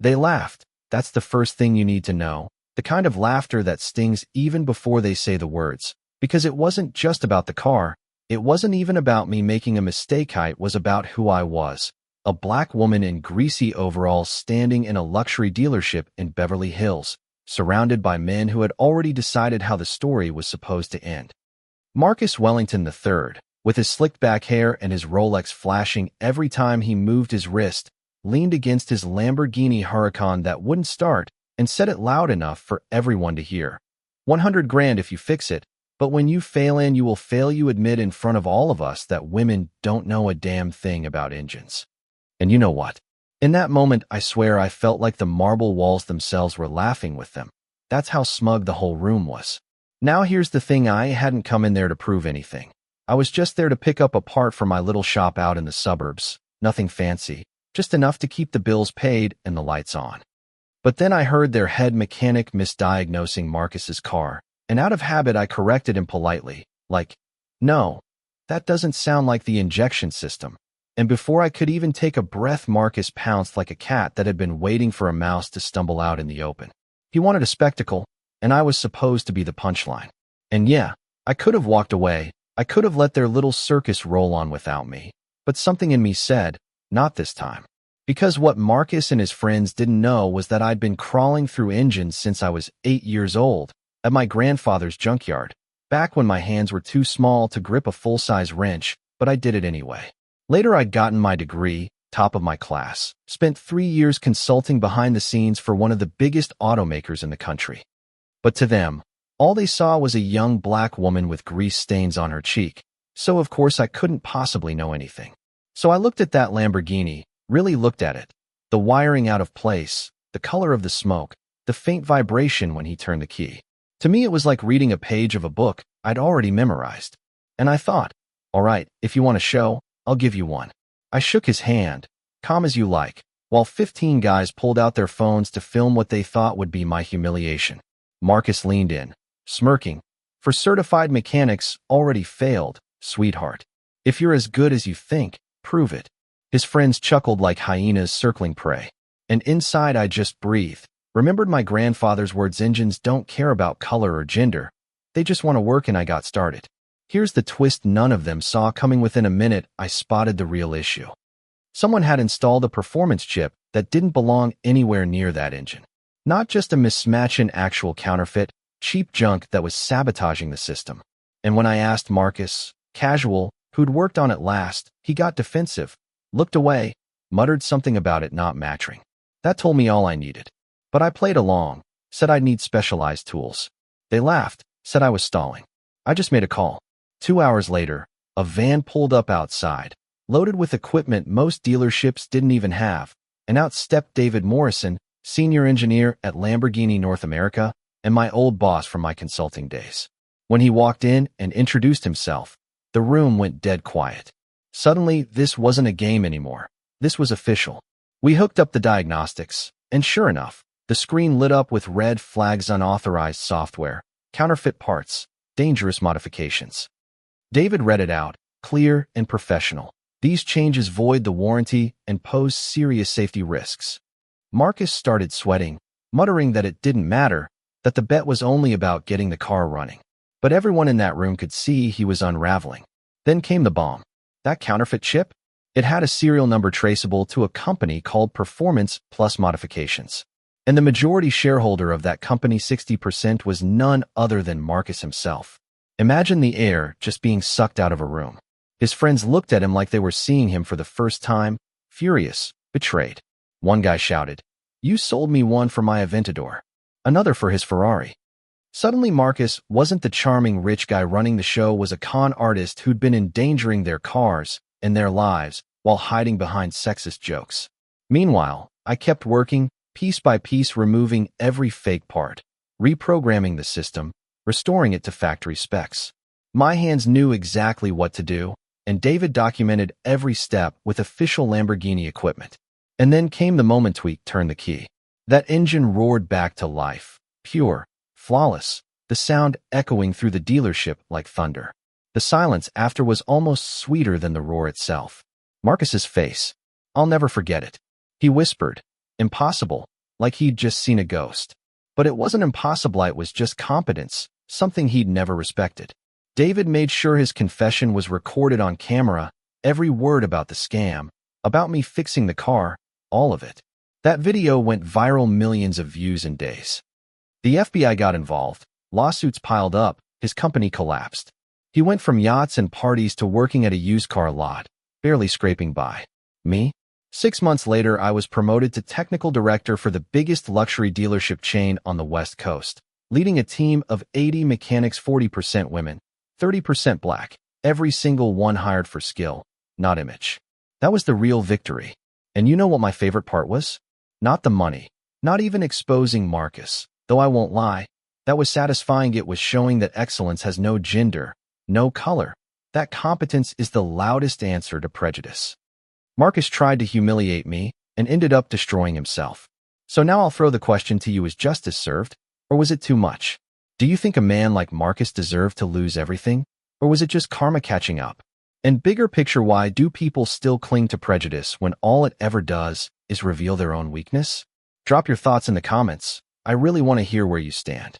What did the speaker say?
They laughed. That's the first thing you need to know. The kind of laughter that stings even before they say the words. Because it wasn't just about the car. It wasn't even about me making a mistake. It was about who I was. A black woman in greasy overalls standing in a luxury dealership in Beverly Hills, surrounded by men who had already decided how the story was supposed to end. Marcus Wellington III, with his slicked back hair and his Rolex flashing every time he moved his wrist, leaned against his Lamborghini Huracan that wouldn't start and said it loud enough for everyone to hear. 100 grand if you fix it, but when you fail and you will fail, you admit in front of all of us that women don't know a damn thing about engines. And you know what? In that moment, I swear I felt like the marble walls themselves were laughing with them. That's how smug the whole room was. Now here's the thing, I hadn't come in there to prove anything. I was just there to pick up a part for my little shop out in the suburbs. Nothing fancy, just enough to keep the bills paid and the lights on. But then I heard their head mechanic misdiagnosing Marcus's car, and out of habit I corrected him politely, like, "No, that doesn't sound like the injection system." And before I could even take a breath, Marcus pounced like a cat that had been waiting for a mouse to stumble out in the open. He wanted a spectacle, and I was supposed to be the punchline. And yeah, I could have walked away. I could have let their little circus roll on without me. But something in me said, not this time. Because what Marcus and his friends didn't know was that I'd been crawling through engines since I was 8 years old, at my grandfather's junkyard, back when my hands were too small to grip a full-size wrench, but I did it anyway. Later I'd gotten my degree, top of my class, spent 3 years consulting behind the scenes for one of the biggest automakers in the country. But to them, all they saw was a young black woman with grease stains on her cheek, so of course I couldn't possibly know anything. So I looked at that Lamborghini, really looked at it. The wiring out of place, the color of the smoke, the faint vibration when he turned the key. To me it was like reading a page of a book I'd already memorized. And I thought, all right, if you want a show, I'll give you one. I shook his hand, calm as you like, while 15 guys pulled out their phones to film what they thought would be my humiliation. Marcus leaned in, smirking. For certified mechanics already failed, sweetheart. If you're as good as you think, prove it. His friends chuckled like hyenas circling prey. And inside I just breathed, remembered my grandfather's words, engines don't care about color or gender. They just want to work, and I got started. Here's the twist none of them saw coming. Within a minute, I spotted the real issue. Someone had installed a performance chip that didn't belong anywhere near that engine. Not just a mismatch, an actual counterfeit, cheap junk that was sabotaging the system. And when I asked Marcus, casual, who'd worked on it last, he got defensive, looked away, muttered something about it not matching. That told me all I needed. But I played along, said I'd need specialized tools. They laughed, said I was stalling. I just made a call. 2 hours later, a van pulled up outside, loaded with equipment most dealerships didn't even have, and out stepped David Morrison, senior engineer at Lamborghini North America, and my old boss from my consulting days. When he walked in and introduced himself, the room went dead quiet. Suddenly, this wasn't a game anymore. This was official. We hooked up the diagnostics, and sure enough, the screen lit up with red flags: unauthorized software, counterfeit parts, dangerous modifications. David read it out, clear and professional. These changes void the warranty and pose serious safety risks. Marcus started sweating, muttering that it didn't matter, that the bet was only about getting the car running. But everyone in that room could see he was unraveling. Then came the bomb. That counterfeit chip? It had a serial number traceable to a company called Performance Plus Modifications. And the majority shareholder of that company, 60%, was none other than Marcus himself. Imagine the air just being sucked out of a room. His friends looked at him like they were seeing him for the first time, furious, betrayed. One guy shouted, "You sold me one for my Aventador." Another for his Ferrari. Suddenly Marcus wasn't the charming rich guy running the show, was a con artist who'd been endangering their cars and their lives while hiding behind sexist jokes. Meanwhile, I kept working, piece by piece, removing every fake part, reprogramming the system, restoring it to factory specs. My hands knew exactly what to do, and David documented every step with official Lamborghini equipment. And then came the moment Tweak turned the key. That engine roared back to life, pure, flawless, the sound echoing through the dealership like thunder. The silence after was almost sweeter than the roar itself. Marcus's face. I'll never forget it. He whispered, "Impossible. like he'd just seen a ghost. But it wasn't impossible, it was just competence, something he'd never respected. David made sure his confession was recorded on camera, every word about the scam, about me fixing the car, all of it. That video went viral, millions of views in days. The FBI got involved, lawsuits piled up, his company collapsed. He went from yachts and parties to working at a used car lot, barely scraping by. Me? 6 months later, I was promoted to technical director for the biggest luxury dealership chain on the West Coast, leading a team of 80 mechanics, 40% women, 30% black, every single one hired for skill, not image. That was the real victory. And you know what my favorite part was? Not the money, not even exposing Marcus, though I won't lie. That was satisfying. It was showing that excellence has no gender, no color, that competence is the loudest answer to prejudice. Marcus tried to humiliate me and ended up destroying himself. So now I'll throw the question to you: is justice served, or was it too much? Do you think a man like Marcus deserved to lose everything, or was it just karma catching up? And bigger picture, why do people still cling to prejudice when all it ever does is reveal their own weakness? Drop your thoughts in the comments. I really want to hear where you stand.